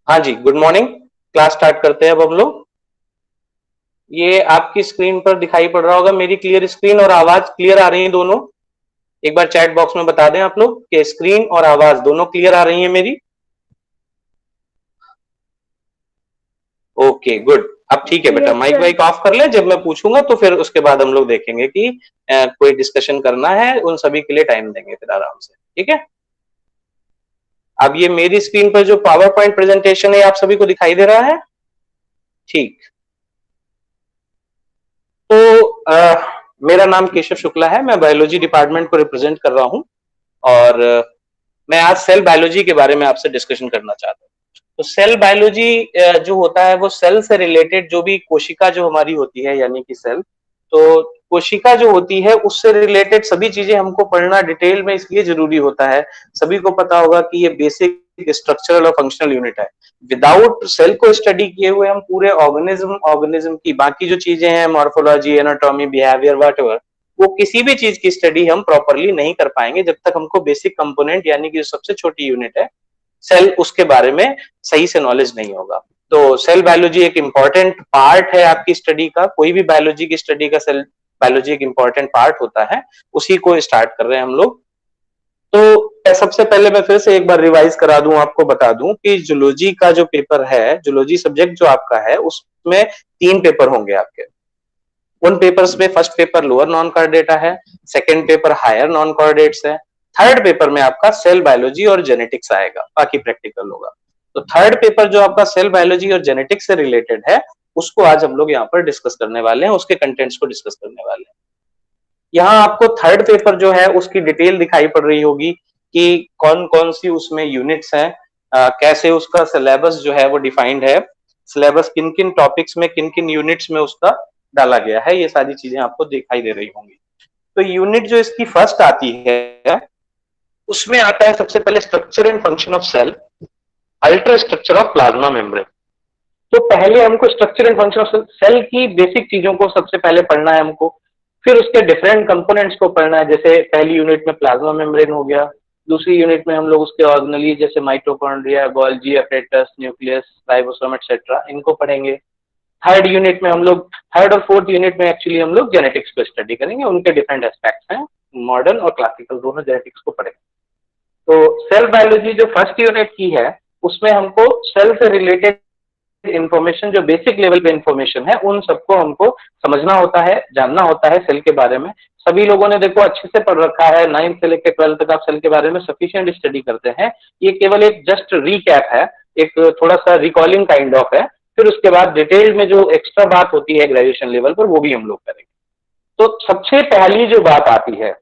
हाँ जी, good morning. Class start करते हैं अब हम लोग। ये आपकी स्क्रीन पर दिखाई पड़ रहा होगा मेरी क्लियर स्क्रीन और आवाज क्लियर आ रही है दोनों। एक बार चैट बॉक्स में बता दें आप लोग कि स्क्रीन और आवाज दोनों क्लियर आ रही है मेरी। Okay good. अब ठीक है बेटा, यस माइक सर। वाइक ऑफ कर ले जब मैं पूछूंगा तो फिर उसके बाद हम लोग देखेंगे कि कोई डिस्कशन करना है, उन सभी के लिए टाइम देंगे फिर आराम से। ठीक है। अब ये मेरी स्क्रीन पर जो पावर पॉइंट प्रेजेंटेशन है आप सभी को दिखाई दे रहा है? ठीक। तो मेरा नाम केशव शुक्ला है, मैं बायोलॉजी डिपार्टमेंट को रिप्रेजेंट कर रहा हूं और मैं आज सेल बायोलॉजी के बारे में आपसे डिस्कशन करना चाहता हूँ। तो सेल बायोलॉजी जो होता है वो सेल से रिलेटेड जो भी कोशिका जो हमारी होती है यानी कि सेल, तो कोशिका जो होती है उससे रिलेटेड सभी चीजें हमको पढ़ना डिटेल में इसलिए जरूरी होता है। सभी को पता होगा कि ये बेसिक स्ट्रक्चरल और फंक्शनल यूनिट है। विदाउट सेल को स्टडी किए हुए हम पूरे ऑर्गेनिज्म की बाकी जो चीजें हैं, मॉर्फोलॉजी, एनाटॉमी, बिहेवियर, व्हाटएवर, वो किसी भी चीज की स्टडी हम प्रॉपरली नहीं कर पाएंगे जब तक हमको बेसिक कंपोनेंट यानी कि जो सबसे छोटी यूनिट है सेल, उसके बारे में सही से नॉलेज नहीं होगा। तो सेल बायोलॉजी एक इंपॉर्टेंट पार्ट है आपकी स्टडी का। कोई भी बायोलॉजी की स्टडी का सेल बायोलॉजी एक इंपॉर्टेंट पार्ट होता है। उसी को स्टार्ट कर रहे हैं हम लोग। तो सबसे पहले मैं फिर से एक बार रिवाइज करा दूं, आपको बता दूं कि जूलॉजी का जो पेपर है, जूलॉजी सब्जेक्ट जो आपका है, उसमें 3 पेपर होंगे आपके। उन पेपर्स में first paper lower non chordata है, second paper higher non chordates है, थर्ड पेपर में आपका सेल बायोलॉजी और जेनेटिक्स आएगा, बाकी प्रैक्टिकल होगा। तो थर्ड पेपर जो आपका सेल बायोलॉजी और जेनेटिक्स से रिलेटेड है, उसको आज हम लोग यहाँ पर डिस्कस करने वाले हैं, उसके कंटेंट्स को डिस्कस करने वाले हैं। यहाँ आपको थर्ड पेपर जो है उसकी डिटेल दिखाई पड़ रही होगी कि कौन कौन सी उसमें यूनिट्स हैं, कैसे उसका सिलेबस जो है वो डिफाइंड है, सिलेबस किन किन टॉपिक्स में किन किन यूनिट्स में उसका डाला गया है, ये सारी चीजें आपको दिखाई दे रही होंगी। तो यूनिट जो इसकी फर्स्ट आती है उसमें आता है सबसे पहले structure and function of cell, ultra structure of plasma membrane. तो पहले हमको structure and function of cell की बेसिक चीजों को सबसे पहले पढ़ना है हमको। फिर उसके डिफरेंट कंपोनेंट्स को पढ़ना है, जैसे पहली यूनिट में प्लाज्मा मेम्ब्रेन हो गया, दूसरी यूनिट में हम लोग उसके ऑर्गेनेली जैसे mitochondria, Golgi apparatus, nucleus, ribosome etcetera, इनको पढ़ेंगे। थर्ड यूनिट में हम लोग, थर्ड और फोर्थ यूनिट में एक्चुअली हम लोग जेनेटिक्स को स्टडी करेंगे, उनके डिफरेंट एस्पेक्ट्स हैं, मॉडर्न और क्लासिकल दोनों जेनेटिक्स को पढ़ेंगे। तो सेल बायोलॉजी जो फर्स्ट यूनिट की है उसमें हमको सेल से रिलेटेड इंफॉर्मेशन, जो बेसिक लेवल पे इंफॉर्मेशन है, उन सबको हमको समझना होता है, जानना होता है सेल के बारे में। सभी लोगों ने देखो अच्छे से पढ़ रखा है, 9th से लेकर 12th तक आप सेल के बारे में सफिशिएंट स्टडी करते हैं। ये केवल एक जस्ट रीकैप है, एक थोड़ा सा रिकॉलिंग काइंड ऑफ है। फिर उसके बाद डिटेल में जो एक्स्ट्रा बात होती है ग्रेजुएशन लेवल पर, वो भी हम लोग करेंगे। तो सबसे पहली जो बात आती है,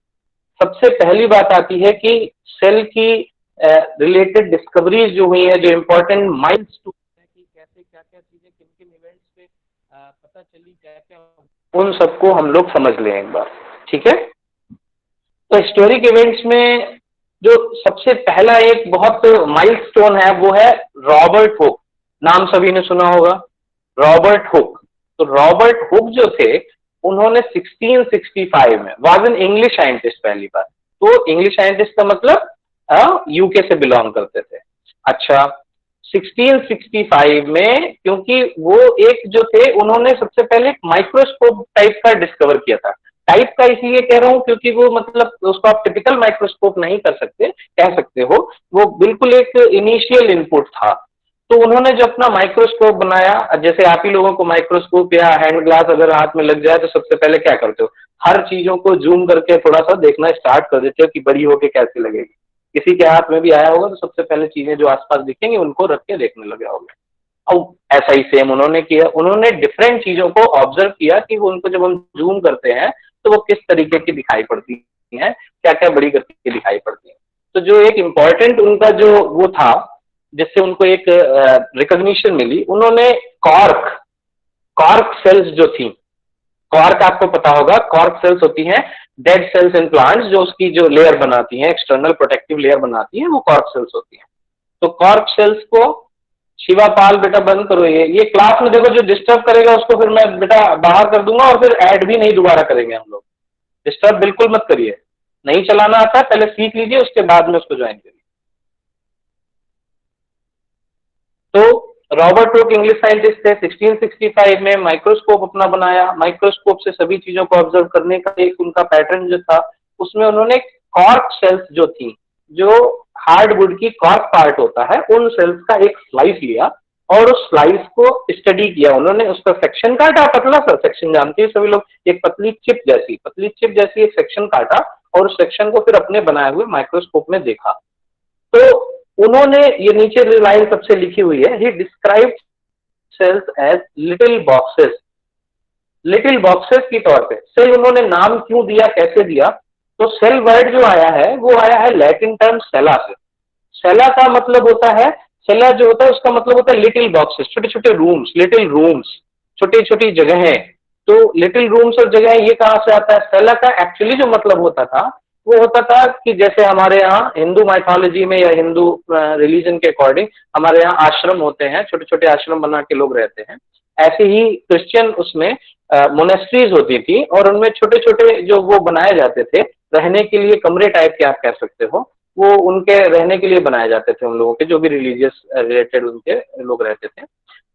सबसे पहली बात आती है कि सेल की रिलेटेड डिस्कवरीज जो हुई है, जो इंपॉर्टेंट माइलस्टोन है कि कैसे क्या क्या चीजें किन किन इवेंट्स पे पता चली, क्या क्या, उन सबको हम लोग समझ लें एक बार। ठीक है। तो हिस्टोरिक इवेंट्स में जो सबसे पहला एक बहुत माइलस्टोन है वो है रॉबर्ट हुक। नाम सभी ने सुना होगा, रॉबर्ट हुक। तो रॉबर्ट हुक जो थे, उन्होंने 1665 में, वाज एन इंग्लिश साइंटिस्ट पहली बार। तो इंग्लिश साइंटिस्ट का मतलब यूके से बिलोंग करते थे। अच्छा, 1665 में, क्योंकि वो एक जो थे, उन्होंने सबसे पहले एक माइक्रोस्कोप टाइप का डिस्कवर किया था। टाइप का इसलिए कह रहा हूं क्योंकि वो मतलब उसको आप टिपिकल माइक्रोस्कोप नहीं कर सकते, कह सकते हो, वो बिल्कुल एक इनिशियल इनपुट था। तो उन्होंने जो अपना माइक्रोस्कोप बनाया, जैसे आप ही लोगों को माइक्रोस्कोप या हैंड ग्लास अगर हाथ में लग जाए तो सबसे पहले क्या करते हो, हर चीजों को जूम करके थोड़ा सा देखना स्टार्ट कर देते हो कि बड़ी होके कैसी लगेगी। किसी के हाथ में भी आया होगा तो सबसे पहले चीजें जो आसपास दिखेंगी उनको रख के देखने लगे होगे। अब ऐसा ही सेम उन्होंने किया, उन्होंने डिफरेंट चीजों को ऑब्जर्व किया कि उनको जब हम जूम करते हैं तो वो किस तरीके की दिखाई पड़ती हैं, क्या क्या बड़ी करके दिखाई पड़ती हैं। तो जो एक इम्पॉर्टेंट उनका जो वो था, जिससे उनको एक रिकॉग्निशन मिली, उन्होंने कॉर्क कॉर्क सेल्स जो थी, कॉर्क आपको पता होगा, कॉर्क सेल्स होती हैं डेड सेल्स इन प्लांट्स, जो उसकी जो लेयर बनाती हैं, एक्सटर्नल प्रोटेक्टिव लेयर बनाती हैं, वो कॉर्क सेल्स होती हैं। तो कॉर्क सेल्स को, शिवापाल बेटा बंद करो, ये क्लास में देखो जो डिस्टर्ब करेगा उसको फिर मैं बेटा बाहर कर दूंगा और फिर ऐड भी नहीं दोबारा करेंगे हम लोग। डिस्टर्ब बिल्कुल मत करिए। नहीं चलाना आता है पहले सीख लीजिए, उसके बाद में उसको ज्वाइन करिए। तो रॉबर्ट हुक इंग्लिश साइंटिस्ट थे, 1665 में माइक्रोस्कोप अपना बनाया। माइक्रोस्कोप से सभी चीजों को ऑब्जर्व करने का एक उनका पैटर्न जो था, उसमें उन्होंने कॉर्क सेल्स जो थी, जो हार्डवुड की कॉर्क पार्ट होता है, उन सेल्स का एक स्लाइस लिया और उस स्लाइस को स्टडी किया। उन्होंने उसका सेक्शन काटा, पतला सा सेक्शन, जानते हैं सभी लोग, एक पतली चिप जैसी एक सेक्शन काटा और उस सेक्शन को फिर अपने बनाए हुए माइक्रोस्कोप में देखा। तो उन्होंने, ये नीचे लाइन सबसे लिखी हुई है, he describe cells as little boxes की तौर पे। सेल उन्होंने नाम क्यों दिया, कैसे दिया? तो सेल वर्ड जो आया है वो आया है लैटिन टर्म सेला से। सेला का मतलब होता है, सेला जो होता है उसका मतलब होता है लिटिल बॉक्सेस, छोटे छोटे रूम्स, लिटिल रूम्स, छोटी छोटी जगहें। तो लिटिल रूम्स और जगह ये कहां से आता है? सेला का एक्चुअली जो मतलब होता था वो होता था कि जैसे हमारे यहाँ हिंदू माइथोलॉजी में या हिंदू रिलीजन के अकॉर्डिंग हमारे यहाँ आश्रम होते हैं, छोटे छोटे आश्रम बना के लोग रहते हैं, ऐसे ही क्रिश्चियन उसमें मोनेस्ट्रीज होती थी और उनमें छोटे छोटे जो वो बनाए जाते थे रहने के लिए, कमरे टाइप के आप कह सकते हो, वो उनके रहने के लिए बनाए जाते थे, उन लोगों के जो भी रिलीजियस रिलेटेड उनके लोग रहते थे।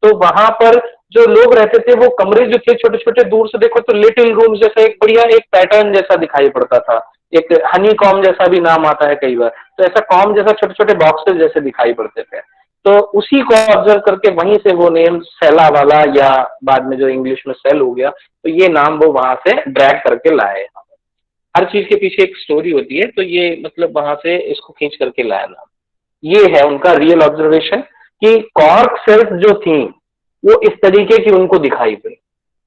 तो वहां पर जो लोग रहते थे वो कमरे जो थे छोटे छोटे, दूर से देखो तो लिटिल रूम्स जैसा एक बढ़िया एक पैटर्न जैसा दिखाई पड़ता था, एक हनी कॉम जैसा भी नाम आता है कई बार, तो ऐसा कॉम जैसा छोटे छोटे बॉक्सेस जैसे दिखाई पड़ते थे। तो उसी को ऑब्जर्व करके वहीं से वो नेम सेला वाला, या बाद में जो इंग्लिश में सेल हो गया, तो ये नाम वो वहां से ड्रैग करके लाए। हर चीज के पीछे एक स्टोरी होती है, तो ये मतलब वहां से इसको खींच करके लाया नाम। ये है उनका रियल ऑब्जर्वेशन कि कॉर्क सेल्स जो थी वो इस तरीके की उनको दिखाई पड़ी।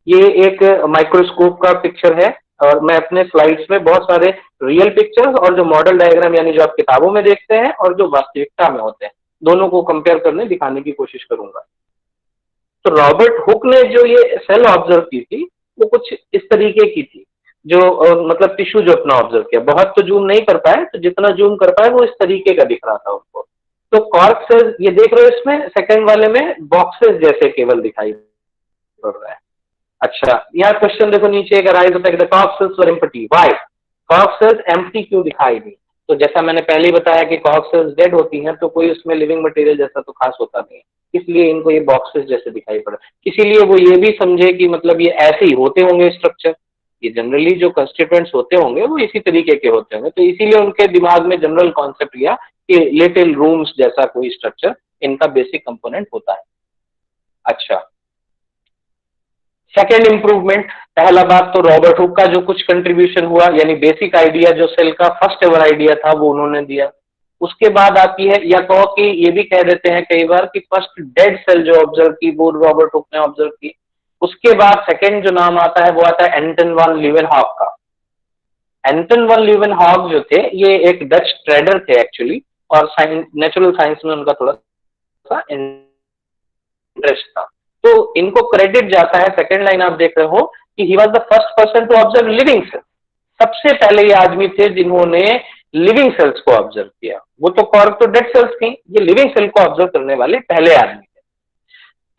ये एक माइक्रोस्कोप का पिक्चर है और मैं अपने स्लाइड्स में बहुत सारे रियल पिक्चर्स और जो मॉडल डायग्राम यानी जो आप किताबों में देखते हैं और जो वास्तविकता में होते हैं, दोनों को कंपेयर करने दिखाने की कोशिश करूंगा। तो रॉबर्ट हुक ने जो ये सेल ऑब्जर्व की थी वो कुछ इस तरीके की थी, जो मतलब टिश्यू जो अपना ऑब्जर्व किया, बहुत तो जूम नहीं कर पाए, तो जितना जूम कर पाए वो इस तरीके का दिख रहा था उनको। तो कॉर्क सेल्स ये देख रहे हो, इसमें सेकंड वाले में बॉक्सेस जैसे केवल दिखाई पड़ रहा है। अच्छा, यहाँ क्वेश्चन देखो नीचे एक राइज होता है कि cork cells were empty, why? Cork cells empty क्यों दिखाई दी? तो जैसा मैंने पहले ही बताया कि कॉर्क सेल्स डेड होती हैं तो कोई उसमें लिविंग मटेरियल जैसा तो खास होता नहीं है, इसलिए इनको ये बॉक्सेस जैसे दिखाई पड़ा। इसीलिए वो ये भी समझे कि मतलब ये ऐसे ही होते होंगे स्ट्रक्चर, ये जनरली जो कंस्टिट्यूएंट्स होते होंगे वो इसी तरीके के होते होंगे, तो इसीलिए उनके दिमाग में जनरल कॉन्सेप्ट लिया कि लिटिल रूम्स जैसा कोई स्ट्रक्चर इनका बेसिक कंपोनेंट होता है। अच्छा, सेकेंड इंप्रूवमेंट, पहला बात तो रॉबर्ट हुक का जो कुछ कंट्रीब्यूशन हुआ, यानी बेसिक आइडिया जो सेल का फर्स्ट एवर आइडिया था वो उन्होंने दिया। उसके बाद आती है, या कहो कि ये भी कह देते हैं कई बार कि फर्स्ट डेड सेल जो ऑब्जर्व की वो रॉबर्ट हुक ने ऑब्जर्व की। उसके बाद सेकेंड जो नाम आता है वो आता है एंटन वन लीवेनहॉक का। एंटन वन लीवेनहॉक जो थे ये एक डच ट्रेडर थे एक्चुअली, और नेचुरल साइंस में उनका थोड़ा सा इंटरेस्ट था। तो इनको क्रेडिट जाता है, सेकंड लाइन आप देख रहे हो, कि he was the first person to observe living cells. सबसे पहले ये आदमी थे जिन्होंने लिविंग सेल्स को ऑब्जर्व किया। वो तो कॉर्क तो डेड सेल्स थी, ये लिविंग सेल को ऑब्जर्व करने वाले पहले आदमी थे।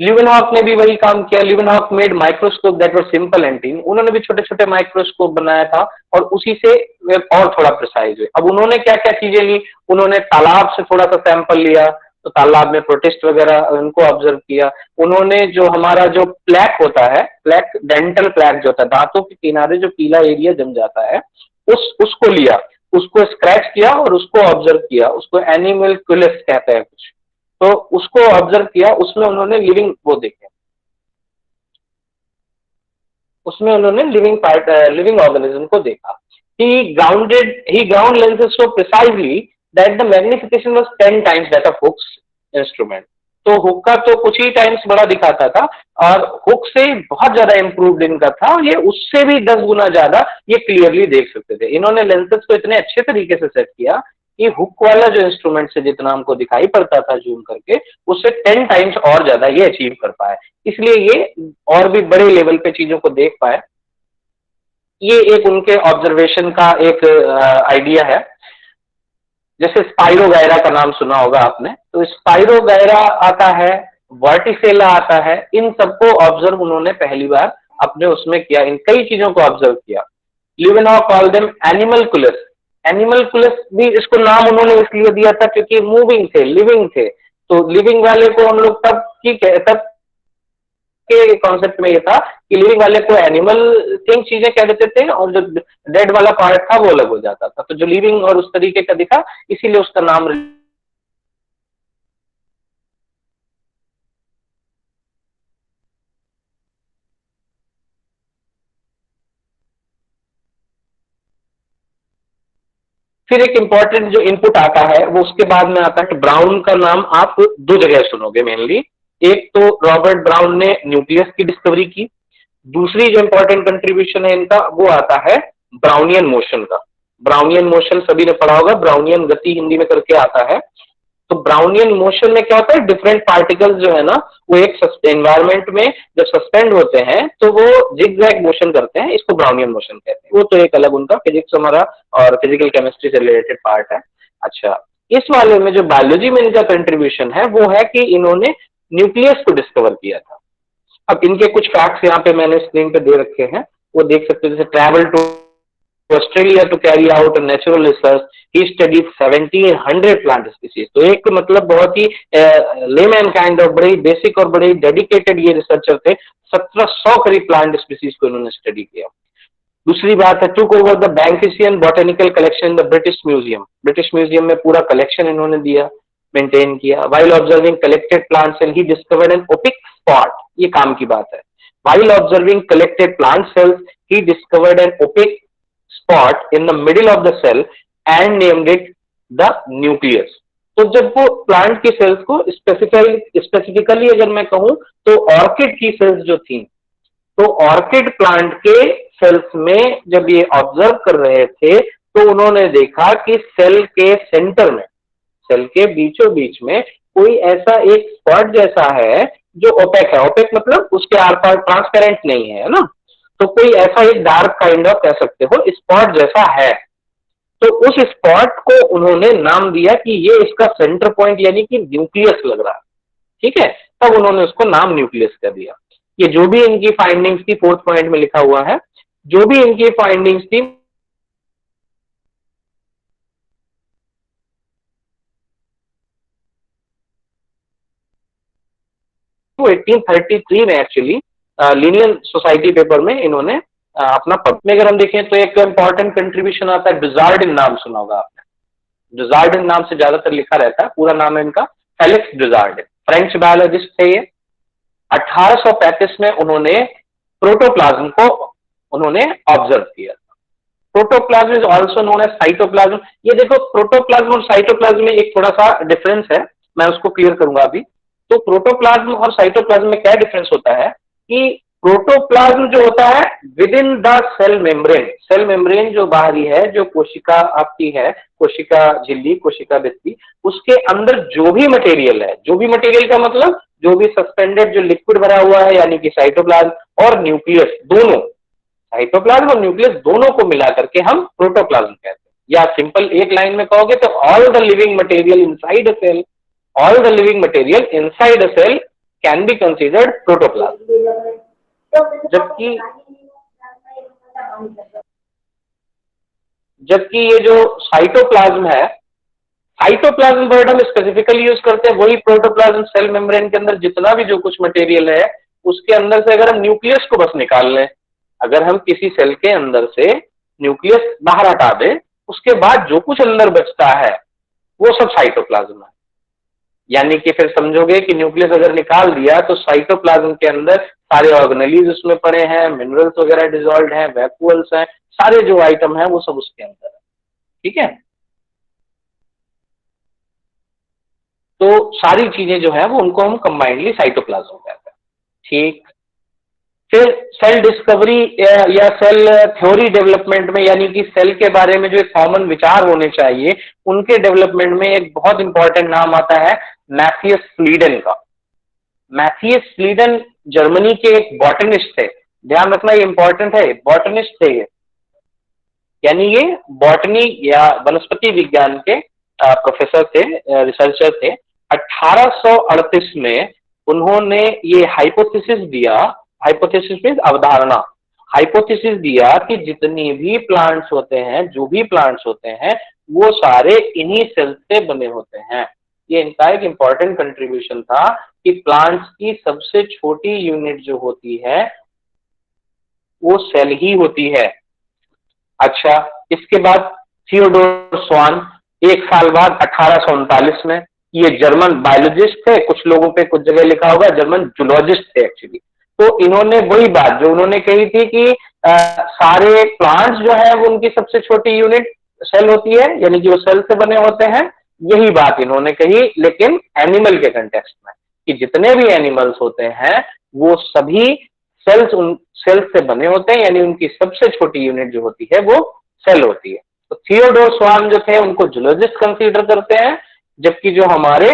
ल्यूवेनहॉक ने भी वही काम किया। Leeuwenhoek made microscope that were simple and teen. उन्होंने भी छोटे छोटे माइक्रोस्कोप बनाया था और उसी से वे और थोड़ा प्रिसाइज हुए। अब उन्होंने क्या क्या चीजें ली, उन्होंने तालाब से थोड़ा सा सैंपल लिया, तो तालाब में प्रोटिस्ट वगैरह उनको ऑब्जर्व किया। उन्होंने जो हमारा जो प्लैक होता है, प्लैक, डेंटल प्लैक जो होता है, दांतों के किनारे जो पीला एरिया जम जाता है, उसको लिया, उसको स्क्रैच किया और उसको ऑब्जर्व किया। उसको एनिमल क्यूलिस कहते हैं कुछ, तो उसको ऑब्जर्व किया। उसमें उन्होंने लिविंग वो देखे, उसमें उन्होंने लिविंग पार्ट, लिविंग ऑर्गेनिज्म को देखा। ही ground lenses so precisely that the magnification was 10 times that of Hooke's instrument। तो हुक का तो कुछ ही टाइम्स बड़ा दिखाता था और हुक से बहुत ज्यादा इंप्रूव्ड इनका था, और ये उससे भी 10 गुना ज्यादा ये क्लियरली देख सकते थे। इन्होंने लेंसेज को इतने अच्छे तरीके से सेट किया कि हुक वाला जो इंस्ट्रूमेंट से जितना हमको दिखाई पड़ता था जूम करके, उससे 10 टाइम्स और ज्यादा ये अचीव कर पाए, इसलिए ये और भी बड़े लेवल पे चीजों को देख पाए। ये एक उनके ऑब्जर्वेशन का एक आइडिया है। जैसे स्पाइरोगायरा का नाम सुना होगा आपने, तो स्पाइरोगायरा आता है, वर्टिसेला आता है, इन सबको ऑब्जर्व उन्होंने पहली बार अपने उसमें किया, इन कई चीजों को ऑब्जर्व किया। Leeuwenhoek call them animalcules. Animalcules भी इसको नाम उन्होंने इसलिए दिया था क्योंकि मूविंग थे, लिविंग थे, तो लिविंग वाले को हम लोग तब के कॉन्सेप्ट में ये था कि लिविंग वाले को एनिमल थिंग चीजें कह देते थे और जो डेड वाला पार्ट था वो अलग हो जाता था, तो जो लिविंग और उस तरीके का दिखा इसीलिए उसका नाम। फिर एक इंपॉर्टेंट जो इनपुट आता है वो उसके बाद में आता है। ब्राउन का नाम आप दो जगह सुनोगे मेनली। एक तो रॉबर्ट ब्राउन ने न्यूक्लियस की डिस्कवरी की, दूसरी जो इंपॉर्टेंट कंट्रीब्यूशन है इनका वो आता है ब्राउनियन मोशन का। ब्राउनियन मोशन सभी ने पढ़ा होगा, ब्राउनियन गति हिंदी में करके आता है। तो ब्राउनियन मोशन में क्या होता है, डिफरेंट पार्टिकल्स जो है ना वो एक एनवायरमेंट में जब सस्पेंड होते हैं तो वो जिगजैग मोशन करते हैं, इसको ब्राउनियन मोशन कहते हैं। वो तो एक अलग उनका फिजिक्स हमारा और फिजिकल केमिस्ट्री से रिलेटेड पार्ट है। अच्छा, इस वाले में जो बायोलॉजी में इनका कंट्रीब्यूशन है वो है कि इन्होंने न्यूक्लियस को डिस्कवर किया था। अब इनके कुछ फैक्ट्स यहाँ पे मैंने स्क्रीन पे दे रखे हैं, वो देख सकते हो। जैसे travel to Australia to carry out natural research, he studied 1700 plant species. तो एक मतलब बहुत ही लेमैन काइंड ऑफ बड़ी बेसिक और बड़ी डेडिकेटेड ये रिसर्चर थे। 1700 करीब प्लांट स्पीसीज को इन्होंने स्टडी किया। दूसरी बात है, took over the Banksian botanical collection in the British museum. British museum में पूरा कलेक्शन इन्होंने दिया, मेंटेन किया। While observing collected plants and he discovered an opaque spot, ये काम की बात है। While observing collected plant cells he discovered an opaque spot in the middle of the cell and named it the nucleus। तो जब वो plant की sales को स्पेसिफिकली अगर मैं कहूं तो ऑर्किड की सेल्स जो थी, तो ऑर्किड प्लांट के सेल्स में जब ये ऑब्जर्व कर रहे थे तो उन्होंने देखा कि सेल के सेंटर में, सेल के बीचों बीच में कोई ऐसा एक स्पॉट जैसा है जो ओपेक है। ओपेक मतलब उसके आर पार ट्रांसपेरेंट नहीं है ना, तो कोई ऐसा एक डार्क काइंड ऑफ कह सकते हो स्पॉट जैसा है। तो उस स्पॉट को उन्होंने नाम दिया कि ये इसका सेंटर पॉइंट यानी कि न्यूक्लियस लग रहा है, ठीक है। तब उन्होंने उसको नाम न्यूक्लियस कर दिया। ये जो भी इनकी फाइंडिंग्स थी, फोर्थ पॉइंट में लिखा हुआ है, जो भी इनकी फाइंडिंग्स थी 1833 में एक्चुअली लीनियन सोसाइटी पेपर में इन्होंने अपना पद में अगर हम देखें तो एक इंपॉर्टेंट कंट्रीब्यूशन आता है। डिजार्डिन नाम सुना होगा आपने, डिजार्डिन नाम से ज्यादातर लिखा रहता है, पूरा नाम है इनका फेलिक्स डिजार्डिन। फ्रेंच बायोलॉजिस्ट थे ये। 1835 में उन्होंने प्रोटोप्लाज्म को उन्होंने ऑब्जर्व किया। Protoplasm is also known as cytoplasm. ये देखो, प्रोटोप्लाज्म और साइटोप्लाज्म में एक थोड़ा सा डिफरेंस है, मैं उसको क्लियर करूंगा अभी। तो प्रोटोप्लाज्म और साइटोप्लाज्म में क्या डिफरेंस होता है कि प्रोटोप्लाज्म जो होता है within the cell membrane, cell membrane जो बाहरी है, जो कोशिका आपकी है, कोशिका झिल्ली, कोशिका भित्ति, उसके अंदर जो भी मटेरियल है, जो भी मटेरियल का मतलब जो भी सस्पेंडेड जो लिक्विड भरा हुआ है, यानी कि साइटोप्लाज्म और न्यूक्लियस दोनों, साइटोप्लाज्म और न्यूक्लियस दोनों को मिला करके हम प्रोटोप्लाज्म कहते हैं। या सिंपल एक लाइन में कहोगे तो all the living material inside a cell, all the living material inside a cell can be considered protoplasm। जबकि ये जो साइटोप्लाज्म है, साइटोप्लाज्म वर्ड हम स्पेसिफिकली यूज करते हैं, वही प्रोटोप्लाज्म सेल मेम्ब्रेन के अंदर जितना भी जो कुछ मटेरियल है उसके अंदर से अगर हम न्यूक्लियस को बस निकाल लें, अगर हम किसी सेल के अंदर से न्यूक्लियस बाहर हटा दें, उसके बाद जो कुछ अंदर बचता है वो सब साइटोप्लाज्म है। यानी कि फिर समझोगे कि न्यूक्लियस अगर निकाल दिया तो साइटोप्लाज्म के अंदर सारे ऑर्गेनेलीज उसमें पड़े हैं, मिनरल्स वगैरह डिजॉल्व हैं, वैक्यूल्स हैं, सारे जो आइटम हैं वो सब उसके अंदर है, ठीक है। तो सारी चीजें जो है वो उनको हम कंबाइंडली साइटोप्लाज्म कहते हैं, ठीक। फिर सेल डिस्कवरी या सेल थ्योरी डेवलपमेंट में, यानी कि सेल के बारे में जो एक कॉमन विचार होने चाहिए, उनके डेवलपमेंट में एक बहुत इंपॉर्टेंट नाम आता है मैथियस फ्लीडन का। मैथियस फ्लीडन जर्मनी के एक बॉटनिस्ट थे, ध्यान रखना ये इंपॉर्टेंट है, बॉटनिस्ट थे ये, यानी ये बॉटनी या वनस्पति विज्ञान के प्रोफेसर थे, रिसर्चर थे। 1838 में उन्होंने ये हाइपोथेसिस दिया, हाइपोथेसिस मींस अवधारणा, हाइपोथेसिस दिया कि जितनी भी प्लांट्स होते हैं, जो भी प्लांट्स होते हैं वो सारे इन्हीं सेल्स से बने होते हैं। ये इनका एक इंपॉर्टेंट कंट्रीब्यूशन था कि प्लांट्स की सबसे छोटी यूनिट जो होती है वो सेल ही होती है। अच्छा, इसके बाद थियोडोर स्वान, एक साल बाद 1839 में, ये जर्मन बायोलॉजिस्ट थे, कुछ लोगों पे कुछ जगह लिखा होगा जर्मन जूलॉजिस्ट थे एक्चुअली। तो इन्होंने वही बात जो उन्होंने कही थी कि सारे प्लांट्स जो है वो उनकी सबसे छोटी यूनिट सेल होती है, यानी कि वो सेल से बने होते हैं, यही बात इन्होंने कही, लेकिन एनिमल के कंटेक्स्ट में, कि जितने भी एनिमल्स होते हैं वो सभी सेल्स उन सेल्स से बने होते हैं, यानी उनकी सबसे छोटी यूनिट जो होती है वो सेल होती है। तो थियोडोर स्वान जो थे उनको जूलॉजिस्ट कंसीडर करते हैं, जबकि जो हमारे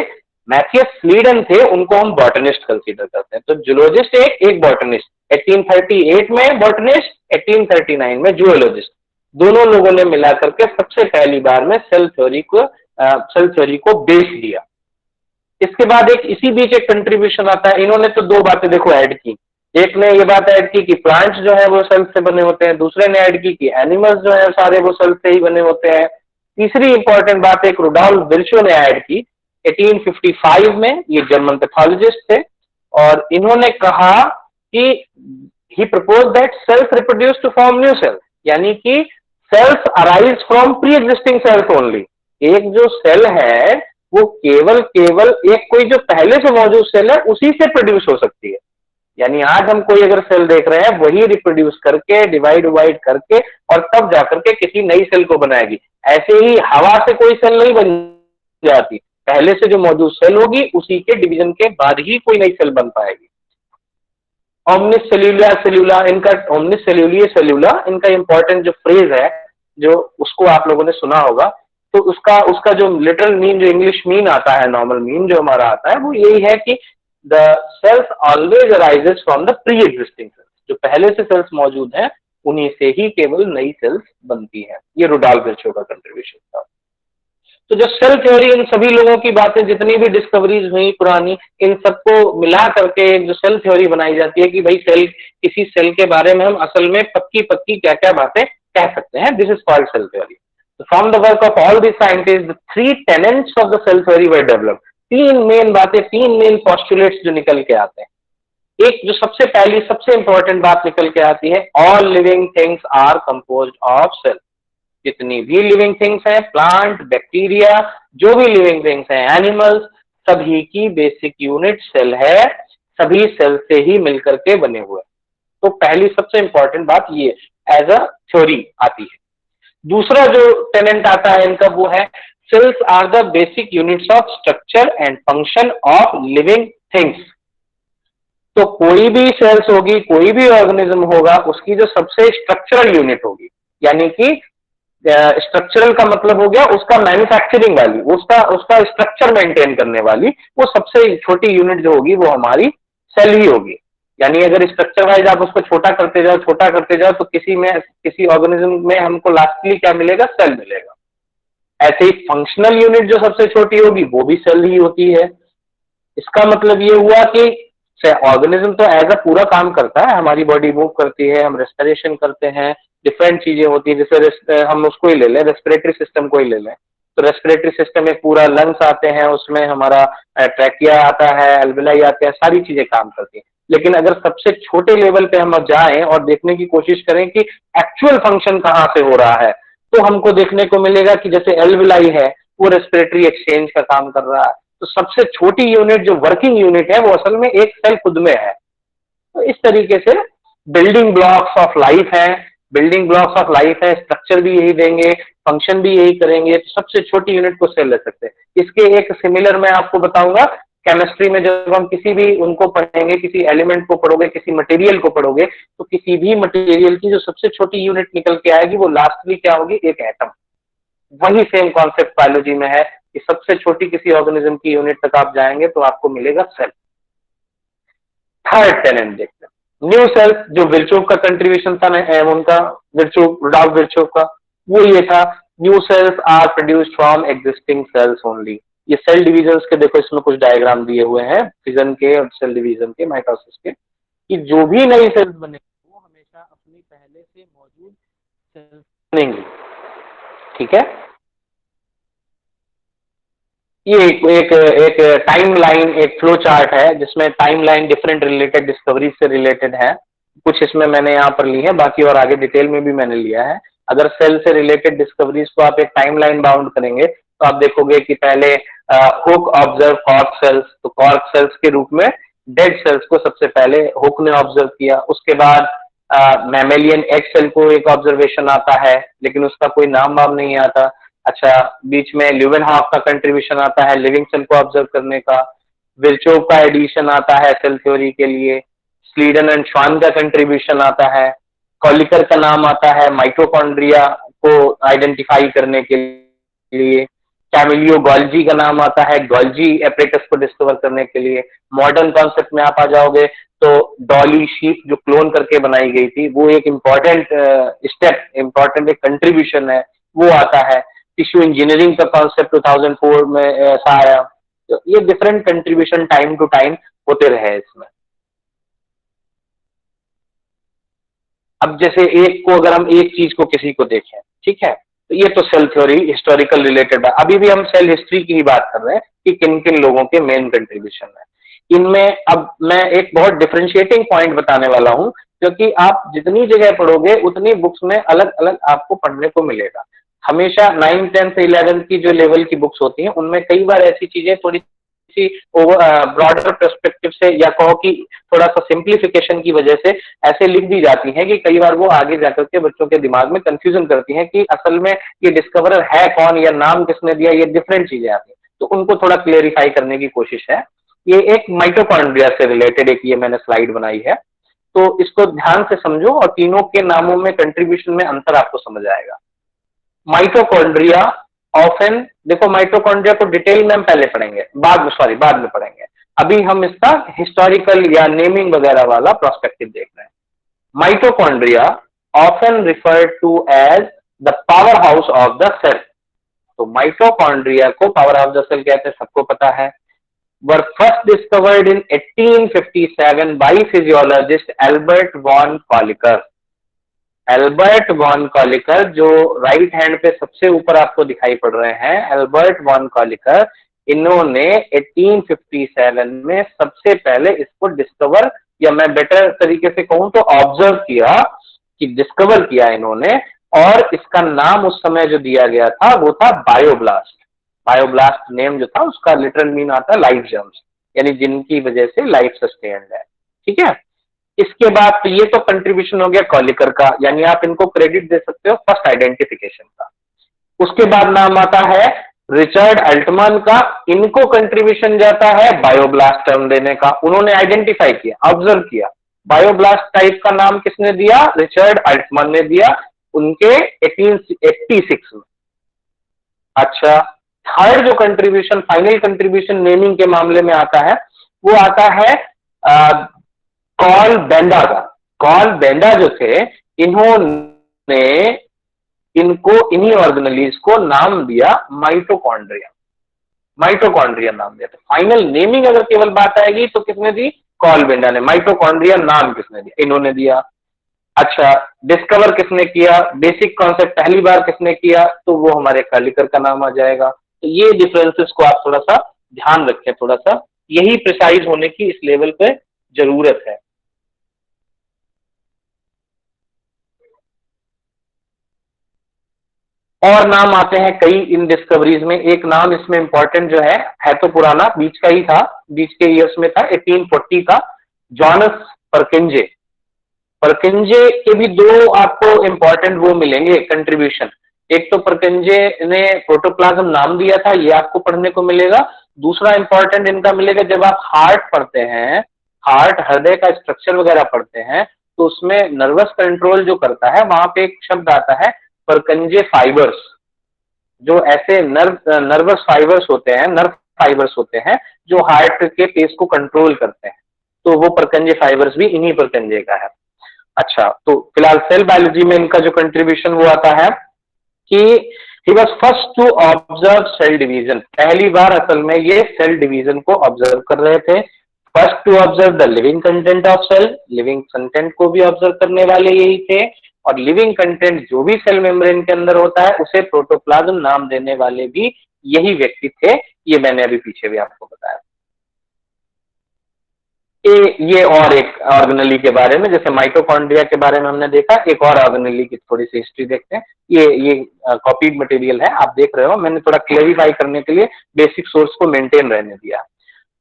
मैथियस स्लीडन थे उनको हम बॉटनिस्ट कंसीडर करते हैं। तो जूलॉजिस्ट एक बॉटनिस्ट, 1838 में बॉटनिस्ट, 1839 में जूलॉजिस्ट, दोनों लोगों ने मिलाकर के सबसे पहली बार में सेल थ्योरी को बेस दिया। इसके बाद एक इसी बीच एक कंट्रीब्यूशन आता है, इन्होंने तो दो बातें देखो ऐड की, एक ने ये बात ऐड की कि प्लांट्स जो है वो सेल से बने होते हैं, दूसरे ने ऐड की कि एनिमल्स जो है सारे वो सेल से ही बने होते हैं। तीसरी इंपॉर्टेंट बात एक रुडोल्फ विर्चो ने ऐड की 1855 में, ये जर्मन पैथोलॉजिस्ट थे, और इन्होंने कहा कि he propose that cells reproduce to form new cell, यानी कि cells arise from pre existing cells only. एक जो सेल है वो केवल केवल एक कोई जो पहले से मौजूद सेल है उसी से प्रोड्यूस हो सकती है। यानी आज हम कोई अगर सेल देख रहे हैं वही रिप्रोड्यूस करके डिवाइड वाइड करके और तब जाकर के किसी नई सेल को बनाएगी। ऐसे ही हवा से कोई सेल नहीं बन जाती, पहले से जो मौजूद सेल होगी उसी के डिवीजन के बाद ही कोई नई सेल बन पाएगी। ओमनिस सेल्यूला सेल्यूला, इनका ओमनिस सेल्यूलिए सेल्यूला, इनका इंपॉर्टेंट जो फ्रेज है जो उसको आप लोगों ने सुना होगा, तो उसका उसका जो लिटरल मीन, जो इंग्लिश मीन आता है, नॉर्मल मीन जो हमारा आता है, वो यही है कि the cells always arises from the pre existing cells, जो पहले से सेल्स मौजूद हैं उन्हीं से ही केवल नई सेल्स बनती हैं। ये रुडोल्फ विर्चो का कंट्रीब्यूशन था। तो जो सेल थ्योरी, इन सभी लोगों की बातें जितनी भी डिस्कवरीज हुई पुरानी, इन सबको मिला करके एक जो सेल थ्योरी बनाई जाती है कि भाई सेल, किसी सेल के बारे में हम असल में पक्की पक्की क्या क्या बातें कह सकते हैं, this is called cell theory. From the work of all this scientist, three tenets of the cell theory were developed. तीन मेन बातें, तीन मेन पॉस्टुलेट्स जो निकल के आते हैं। एक जो सबसे पहली सबसे इंपॉर्टेंट बात निकल के आती है, all living things are composed of cell. जितनी भी लिविंग थिंग्स हैं, प्लांट, बैक्टीरिया, जो भी लिविंग थिंग्स हैं, एनिमल्स, सभी की बेसिक यूनिट सेल है, सभी सेल से ही मिलकर के बने हुए। तो पहली सबसे इंपॉर्टेंट बात ये एज अ थ्योरी आती है। दूसरा जो टेनेंट आता है इनका वो है, cells are the basic units of structure and function of living things. तो कोई भी सेल्स होगी, कोई भी ऑर्गेनिज्म होगा, उसकी जो सबसे स्ट्रक्चरल यूनिट होगी, यानी कि स्ट्रक्चरल का मतलब हो गया उसका मैन्युफैक्चरिंग वाली, उसका उसका स्ट्रक्चर मेंटेन करने वाली, वो सबसे छोटी यूनिट जो होगी वो हमारी सेल ही होगी। यानी अगर स्ट्रक्चर वाइज आप उसको छोटा करते जाओ, छोटा करते जाओ, तो किसी ऑर्गेनिज्म में हमको लास्टली क्या मिलेगा, सेल मिलेगा। ऐसे ही फंक्शनल यूनिट जो सबसे छोटी होगी वो भी सेल ही होती है। इसका मतलब ये हुआ कि ऑर्गेनिज्म तो एज अ पूरा काम करता है, हमारी बॉडी मूव करती है, हम रेस्पिरेशन करते हैं, डिफरेंट चीजें होती है, जैसे हम उसको ही ले लें, रेस्पिरेटरी सिस्टम को ही ले लें, तो रेस्पिरेटरी सिस्टम में पूरा लंग्स आते हैं, उसमें हमारा ट्रैकिया आता है, एल्वेलाई आते हैं, सारी चीजें काम करती हैं। लेकिन अगर सबसे छोटे लेवल पे हम जाएं और देखने की कोशिश करें कि एक्चुअल फंक्शन कहाँ से हो रहा है, तो हमको देखने को मिलेगा कि जैसे एल्वेलाई है वो रेस्पिरेटरी एक्सचेंज का काम कर रहा है। तो सबसे छोटी यूनिट जो वर्किंग यूनिट है वो असल में एक सेल खुद में है। तो इस तरीके से बिल्डिंग ब्लॉक्स ऑफ लाइफ है, बिल्डिंग ब्लॉक्स ऑफ लाइफ है, स्ट्रक्चर भी यही देंगे, फंक्शन भी यही करेंगे, तो सबसे छोटी यूनिट को सेल ले सकते हैं। इसके एक सिमिलर मैं आपको बताऊंगा, केमिस्ट्री में जब हम किसी भी उनको पढ़ेंगे, किसी एलिमेंट को पढ़ोगे, किसी मटेरियल को पढ़ोगे, तो किसी भी मटेरियल की जो सबसे छोटी यूनिट निकल के आएगी वो लास्टली क्या होगी, एक एटम। वही सेम कॉन्सेप्ट बायोलॉजी में है कि सबसे छोटी किसी ऑर्गेनिज्म की यूनिट तक आप जाएंगे तो आपको मिलेगा सेल। थर्ड टेनेंट देखते हैं, न्यू सेल्स, जो विर्चोव का कंट्रीब्यूशन था उनका, विर्चोव, रुडोल्फ विर्चोव का, वो ये था, new cells are produced from existing cells only. ये सेल डिविजन्स के देखो इसमें कुछ डायग्राम दिए हुए हैं, फिजन के और सेल डिवीजन के, माइटोसिस के, कि जो भी नई सेल्स बनेंगी वो हमेशा अपनी पहले से मौजूद सेल्स बनेंगी। ठीक है, ये एक टाइमलाइन, एक फ्लो चार्ट है जिसमें टाइमलाइन डिफरेंट रिलेटेड डिस्कवरी से रिलेटेड है। कुछ इसमें मैंने यहाँ पर ली है, बाकी और आगे डिटेल में भी मैंने लिया है। अगर सेल से रिलेटेड डिस्कवरीज को आप एक टाइमलाइन बाउंड करेंगे तो आप देखोगे कि पहले हुक ऑब्जर्व कॉर्क सेल्स, तो कॉर्क सेल्स के रूप में डेड सेल्स को सबसे पहले हुक ने ऑब्जर्व किया। उसके बाद मैमेलियन एग सेल को एक ऑब्जर्वेशन आता है, लेकिन उसका कोई नाम वाम नहीं आता। अच्छा, बीच में ल्यूवेनहॉफ का कंट्रीब्यूशन आता है लिविंग सेल को ऑब्जर्व करने का। विरचोव का एडिशन आता है सेल थ्योरी के लिए। स्लीडन एंड श्वान का कंट्रीब्यूशन आता है। कॉलिकर का नाम आता है माइटोकॉन्ड्रिया को आइडेंटिफाई करने के लिए। कैमिलियो गॉल्जी का नाम आता है गॉल्जी एपरेटस को डिस्कवर करने के लिए। मॉडर्न कॉन्सेप्ट में आप आ जाओगे तो डॉली शीप जो क्लोन करके बनाई गई थी, वो एक इम्पॉर्टेंट स्टेप, इम्पॉर्टेंट एक कंट्रीब्यूशन है, वो आता है। टिश्यू इंजीनियरिंग का कॉन्सेप्ट 2004 में ऐसा आया। तो ये different contribution time to time होते रहे इसमें। अब जैसे एक को, अगर हम एक चीज को किसी को देखें, ठीक है, तो ये तो सेल थ्योरी हिस्टोरिकल रिलेटेड है। अभी भी हम सेल हिस्ट्री की ही बात कर रहे हैं कि किन किन लोगों के मेन कंट्रीब्यूशन है इनमें। अब मैं एक बहुत डिफरेंशिएटिंग पॉइंट बताने वाला हूं, क्योंकि आप जितनी जगह पढ़ोगे उतनी बुक्स में अलग अलग आपको पढ़ने को मिलेगा। हमेशा 9th 10th 11th की जो लेवल की बुक्स होती हैं उनमें कई बार ऐसी चीजें थोड़ी सी ब्रॉडर पर्सपेक्टिव से, या कहो कि थोड़ा सा सिंप्लीफिकेशन की वजह से ऐसे लिख दी जाती हैं कि कई बार वो आगे जाकर के बच्चों के दिमाग में कंफ्यूजन करती हैं कि असल में ये डिस्कवरर है कौन या नाम किसने दिया, ये डिफरेंट चीजें आती हैं। तो उनको थोड़ा क्लेरिफाई करने की कोशिश है। ये एक माइटोकॉन्ड्रिया से रिलेटेड एक ये मैंने स्लाइड बनाई है, तो इसको ध्यान से समझो और तीनों के नामों में कंट्रीब्यूशन में अंतर आपको समझ आएगा। माइटोकॉन्ड्रिया ऑफन, देखो माइटोकॉन्ड्रिया को डिटेल में हम पहले पढ़ेंगे, बाद में पढ़ेंगे। अभी हम इसका हिस्टोरिकल या नेमिंग वगैरह वाला प्रोस्पेक्टिव देख रहे हैं। Mitochondria often referred to as the power house of the cell. तो माइटोकॉन्ड्रिया को पावर हाउस द सेल कहते हैं, सबको पता है। Were first discovered in 1857 by physiologist Albert von Kolliker. Albert von Kolliker जो राइट हैंड पे सबसे ऊपर आपको दिखाई पड़ रहे हैं, एल्बर्ट वॉन कॉलिकर, इन्होंने 1857 में सबसे पहले इसको डिस्कवर, या मैं बेटर तरीके से कहूं तो ऑब्जर्व किया, कि डिस्कवर किया इन्होंने। और इसका नाम उस समय जो दिया गया था वो था बायोब्लास्ट। बायोब्लास्ट नेम जो था उसका लिटरल मीन आता है लाइफ जर्म्स, यानी जिनकी वजह से लाइफ सस्टेन्ड है, ठीक है। इसके बाद तो ये तो कंट्रीब्यूशन हो गया कॉलिकर का, यानी आप इनको क्रेडिट दे सकते हो फर्स्ट आइडेंटिफिकेशन का। उसके बाद नाम आता है रिचर्ड अल्टमैन का, इनको कंट्रीब्यूशन जाता है बायोब्लास्ट टर्म देने का। उन्होंने आइडेंटिफाई किया, ऑब्जर्व किया। बायोब्लास्ट टाइप का नाम किसने दिया? रिचर्ड अल्टमैन ने दिया, उनके 1886 में। अच्छा, थर्ड जो कंट्रीब्यूशन, फाइनल कंट्रीब्यूशन नेमिंग के मामले में आता है, वो आता है कॉल बेंडा का। कॉल बेंडा जो थे, इन्होंने इनको, इन्हीं ऑर्गेनेलीज को नाम दिया माइटोकॉन्ड्रिया। माइटोकॉन्ड्रिया नाम दिया। तो फाइनल नेमिंग अगर केवल बात आएगी तो किसने दी? कॉल बेंडा ने। माइटोकॉन्ड्रिया नाम किसने दिया? इन्होंने दिया। अच्छा, डिस्कवर किसने किया? बेसिक कॉन्सेप्ट पहली बार किसने किया? तो वो हमारे कॉलिकर का नाम आ जाएगा। तो ये डिफरेंसेस को आप थोड़ा सा ध्यान रखें, थोड़ा सा यही प्रिसाइज होने की इस लेवल पे जरूरत है। और नाम आते हैं कई इन डिस्कवरीज में। एक नाम इसमें इंपॉर्टेंट जो है तो पुराना, बीच का ही था, बीच के ईयर्स में था, 1840 का, जॉनस परकिंजे। परकिंजे के भी दो आपको इंपॉर्टेंट वो मिलेंगे कंट्रीब्यूशन। एक तो परकिंजे ने प्रोटोप्लाज्म नाम दिया था, ये आपको पढ़ने को मिलेगा। दूसरा इंपॉर्टेंट इनका मिलेगा जब आप हार्ट पढ़ते हैं, हार्ट, हृदय का स्ट्रक्चर वगैरह पढ़ते हैं, तो उसमें नर्वस कंट्रोल जो करता है, वहां पे एक शब्द आता है परकंजे फाइबर्स। जो ऐसे नर्वस फाइबर्स होते हैं, नर्व फाइबर्स होते हैं जो हार्ट के पेस को कंट्रोल करते हैं, तो वो परकंजे फाइबर्स भी इन्हीं परकंजे का है। अच्छा, तो फिलहाल सेल बायोलॉजी में इनका जो कंट्रीब्यूशन वो आता है कि he was first to observe cell division. पहली बार असल में ये सेल डिवीजन को ऑब्जर्व कर रहे थे। First to observe the living content of cell, living content को भी ऑब्जर्व करने वाले यही थे। और लिविंग कंटेंट जो भी सेल मेम्ब्रेन के अंदर होता है उसे प्रोटोप्लाज्म नाम देने वाले भी यही व्यक्ति थे, ये मैंने अभी पीछे भी आपको बताया। ये और एक ऑर्गेनेली के बारे में, जैसे माइटोकॉन्ड्रिया के बारे में हमने देखा, एक और ऑर्गेनेली की थोड़ी सी हिस्ट्री देखते हैं। ये कॉपीड मटेरियल है, आप देख रहे हो, मैंने थोड़ा क्लेरिफाई करने के लिए बेसिक सोर्स को मेंटेन रहने दिया।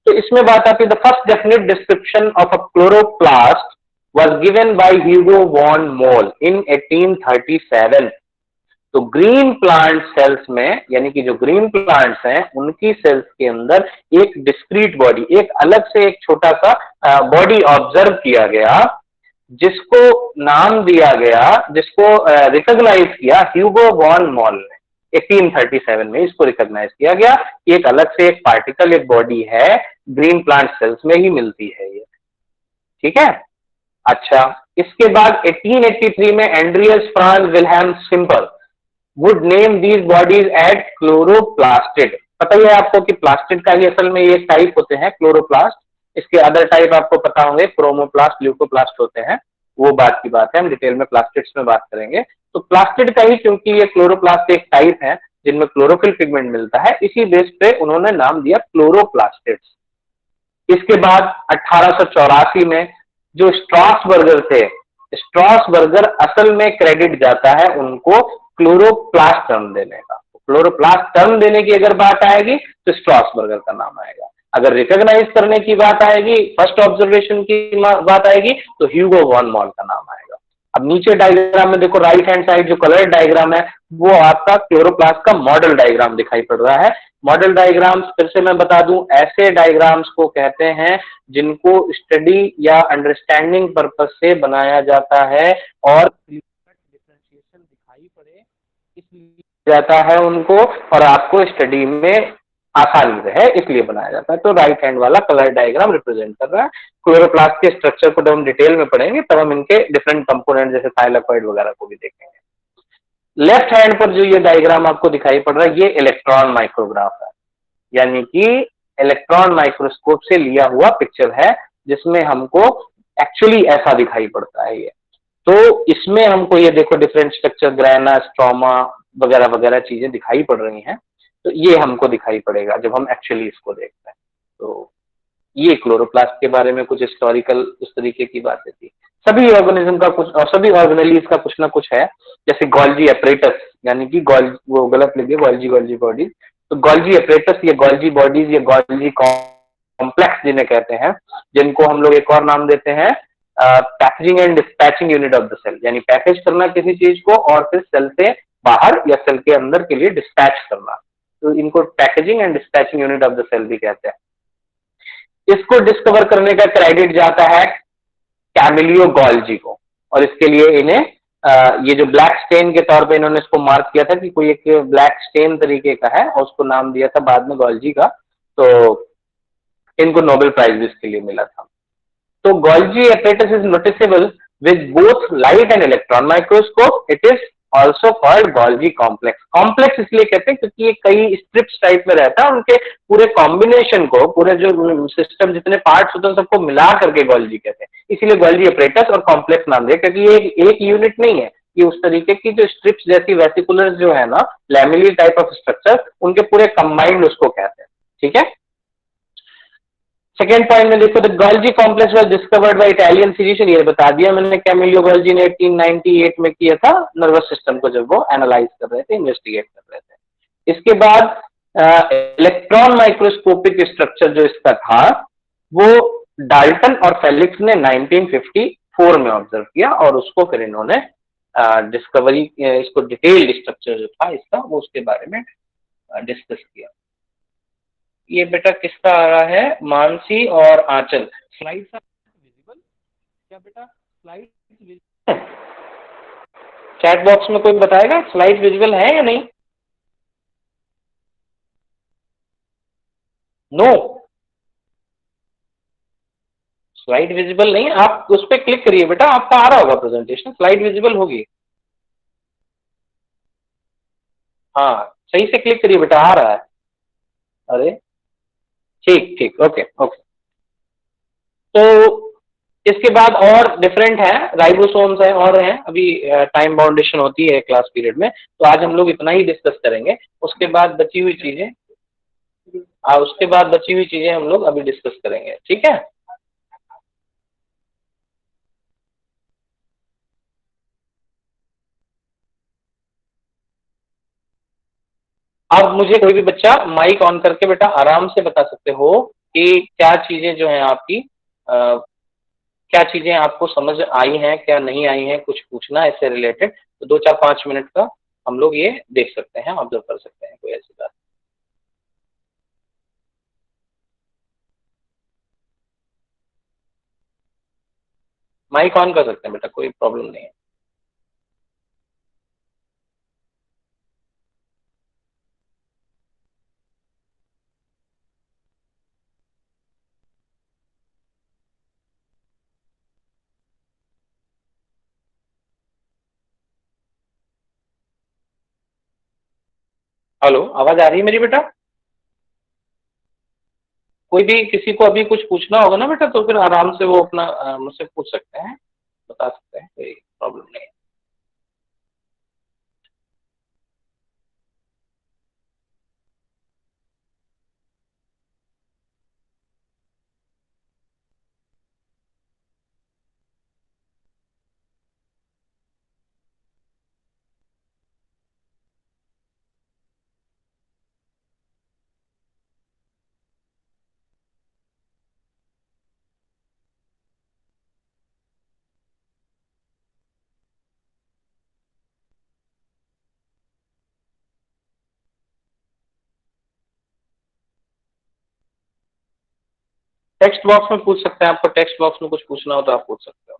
तो इसमें बात आती है, the first definite description of a chloroplast was given by Hugo von Mohl in 1837। तो ग्रीन प्लांट सेल्स में, यानी कि जो ग्रीन प्लांट्स हैं उनकी सेल्स के अंदर एक डिस्क्रीट बॉडी, एक अलग से एक छोटा सा बॉडी ऑब्जर्व किया गया, जिसको नाम दिया गया, जिसको रिकॉग्नाइज किया ह्यूगो वॉन मॉल ने 1837 में। इसको रिकॉग्नाइज किया गया, एक अलग से एक पार्टिकल, एक बॉडी है, ग्रीन प्लांट सेल्स में ही मिलती है ये, ठीक है। अच्छा, इसके बाद 1883 में Andreas France Wilhelm simple would name these bodies as chloroplastid। पता ही है आपको कि प्लास्टिड का ही असल में ये टाइप होते हैं, क्लोरोप्लास्ट। इसके अदर टाइप आपको पता होंगे, क्रोमोप्लास्ट, ल्यूकोप्लास्ट होते हैं, वो बात की बात है, हम डिटेल में प्लास्टिड्स में बात करेंगे। तो प्लास्टिड का ही, क्योंकि ये क्लोरोप्लास्ट एक टाइप है जिनमें क्लोरोफिल पिगमेंट मिलता है, इसी बेस पे उन्होंने नाम दिया क्लोरोप्लास्टिड्स। इसके बाद 1884 में जो स्ट्रासबर्गर थे, स्ट्रासबर्गर असल में क्रेडिट जाता है उनको क्लोरोप्लास्ट टर्म देने का। क्लोरोप्लास्ट टर्म देने की अगर बात आएगी तो स्ट्रासबर्गर का नाम आएगा। अगर रिकॉग्नाइज करने की बात आएगी, फर्स्ट ऑब्जर्वेशन की बात आएगी, तो ह्यूगो वॉन मॉल का नाम आएगा। अब नीचे डायग्राम में देखो, राइट हैंड साइड जो कलर डायग्राम है वो आपका क्लोरोप्लास्ट का मॉडल डायग्राम दिखाई पड़ रहा है। मॉडल डायग्राम्स फिर से मैं बता दूं, ऐसे डायग्राम्स को कहते हैं जिनको स्टडी या अंडरस्टैंडिंग पर्पस से बनाया जाता है और डिफरेंशिएशन दिखाई पड़े इसलिए जाता है उनको, और आपको स्टडी में आसानी रहे इसलिए बनाया जाता है। तो राइट हैंड वाला कलर डायग्राम रिप्रेजेंट कर रहा है। क्लोरोप्लास्ट के स्ट्रक्चर को जब हम डिटेल में पढ़ेंगे तब हम इनके डिफरेंट कंपोनेंट जैसे थाइलाकोइड वगैरह को भी देखेंगे। लेफ्ट हैंड पर जो ये डायग्राम आपको दिखाई पड़ रहा है, ये इलेक्ट्रॉन माइक्रोग्राफ है, यानी कि इलेक्ट्रॉन माइक्रोस्कोप से लिया हुआ पिक्चर है, जिसमें हमको एक्चुअली ऐसा दिखाई पड़ता है ये। तो इसमें हमको ये देखो डिफरेंट स्ट्रक्चर, ग्रैना, स्ट्रोमा वगैरह वगैरह चीजें दिखाई पड़ रही हैं। तो ये हमको दिखाई पड़ेगा जब हम एक्चुअली इसको देखते हैं। तो ये क्लोरोप्लास्ट के बारे में कुछ हिस्टोरिकल उस तरीके की बातें थी। सभी ऑर्गेनिज्म का कुछ, और सभी ऑर्गेनेलीज का कुछ ना कुछ है, जैसे गोल्जी एपरेटस, यानी कि वो गलत लिखे, गोल्जी बॉडीज। तो गोल्जी एपरेटस, ये गोल्जी बॉडीज, ये गोल्जी कॉम्प्लेक्स जिन्हें कहते हैं, जिनको हम लोग एक और नाम देते हैं packaging and dispatching unit of the cell, यानी पैकेज करना किसी चीज को और फिर सेल से बाहर या सेल के अंदर के लिए डिस्पैच करना, तो इनको packaging and dispatching unit of the cell भी कहते हैं। इसको डिस्कवर करने का क्रेडिट जाता है कैमिलियो गोल्जी को, और इसके लिए इन्हें ये जो ब्लैक स्टेन के तौर पे इन्होंने इसको मार्क किया था कि कोई एक ब्लैक स्टेन तरीके का है, और उसको नाम दिया था बाद में गोल्जी का। तो इनको नोबेल प्राइज भी इसके लिए मिला था। तो Golgi apparatus is noticeable with both light and electron microscope. It is also called Golgi complex. Complex इसलिए कहते हैं क्योंकि ये कई स्ट्रिप्स टाइप में रहता है, उनके पूरे कॉम्बिनेशन को, पूरे जो सिस्टम जितने पार्ट्स होते हैं सबको मिला करके गोल्जी कहते हैं, इसीलिए गोल्जी एपरेटस और कॉम्प्लेक्स नाम दिया, क्योंकि ये एक यूनिट नहीं है, ये उस तरीके की जो स्ट्रिप्स जैसी वेसिकुलर जो है ना, लैमिली टाइप ऑफ स्ट्रक्चर, उनके पूरे कंबाइंड उसको कहते हैं, ठीक है। सेकेंड पॉइंट में देखो, the Golgi complex was discovered by Italian physician, ये बता दिया मैंने, कैमिलियो गोल्जी ने 1898 में किया था, नर्वस सिस्टम को जब वो एनालाइज कर रहे थे, इन्वेस्टिगेट कर रहे थे। इसके बाद इलेक्ट्रॉन माइक्रोस्कोपिक स्ट्रक्चर जो इसका था वो डाल्टन और फेलिक्स ने 1954 में ऑब्जर्व किया, और उसको फिर इन्होंने डिस्कवरी, इसको डिटेल्ड स्ट्रक्चर जो था इसका वो उसके बारे में डिस्कस किया। ये बेटा किसका आ रहा है, मानसी और आंचल। स्लाइड विजिबल क्या बेटा, स्लाइड विजिबल? चैट बॉक्स में कोई बताएगा स्लाइड विजिबल है या नहीं? नो, स्लाइड विजिबल नहीं। आप उस पर क्लिक करिए बेटा, आपका आ रहा होगा प्रेजेंटेशन, स्लाइड विजिबल होगी। हाँ सही से क्लिक करिए बेटा, आ रहा है। अरे ठीक ठीक, ओके ओके। तो इसके बाद और डिफरेंट है, राइबोसोम्स है और हैं, अभी टाइम बाउंडेशन होती है क्लास पीरियड में, तो आज हम लोग इतना ही डिस्कस करेंगे। उसके बाद बची हुई चीजें उसके बाद बची हुई चीजें हम लोग अभी डिस्कस करेंगे, ठीक है। अब मुझे कोई भी बच्चा माइक ऑन करके बेटा आराम से बता सकते हो कि क्या चीजें जो है आपकी क्या चीजें आपको समझ आई हैं, क्या नहीं आई हैं, कुछ पूछना है इससे रिलेटेड, तो 2 4 5 मिनट का हम लोग ये देख सकते हैं, ऑब्जर्व कर सकते हैं, कोई ऐसी बात। माइक ऑन कर सकते हैं बेटा, कोई प्रॉब्लम नहीं है। हेलो, आवाज आ रही है मेरी बेटा? कोई भी किसी को अभी कुछ पूछना होगा ना बेटा, तो फिर आराम से वो अपना मुझसे पूछ सकते हैं, बता सकते हैं, कोई प्रॉब्लम नहीं है। टेक्स्ट बॉक्स में पूछ सकते हैं, आपको टेक्स्ट बॉक्स में कुछ पूछना हो तो आप पूछ सकते हो।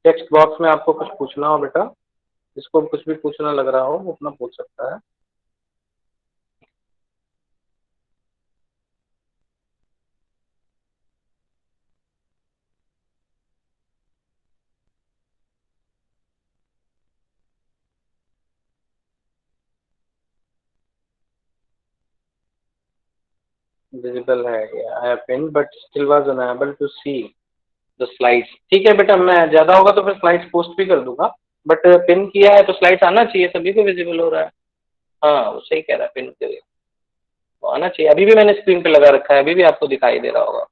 टेक्स्ट बॉक्स में आपको कुछ पूछना हो बेटा, जिसको कुछ भी पूछना लग रहा हो वो अपना पूछ सकता है। विजिबल है, I have pin but still was unable to see the slides. ठीक है बेटा, मैं ज्यादा होगा तो फिर स्लाइड्स पोस्ट भी कर दूंगा, बट पिन किया है तो स्लाइड्स आना चाहिए, सभी को विजिबल हो रहा है। हाँ वो सही कह रहा है, पिन के वो आना चाहिए, अभी भी मैंने स्क्रीन पे लगा रखा है, अभी भी आपको दिखाई दे रहा होगा।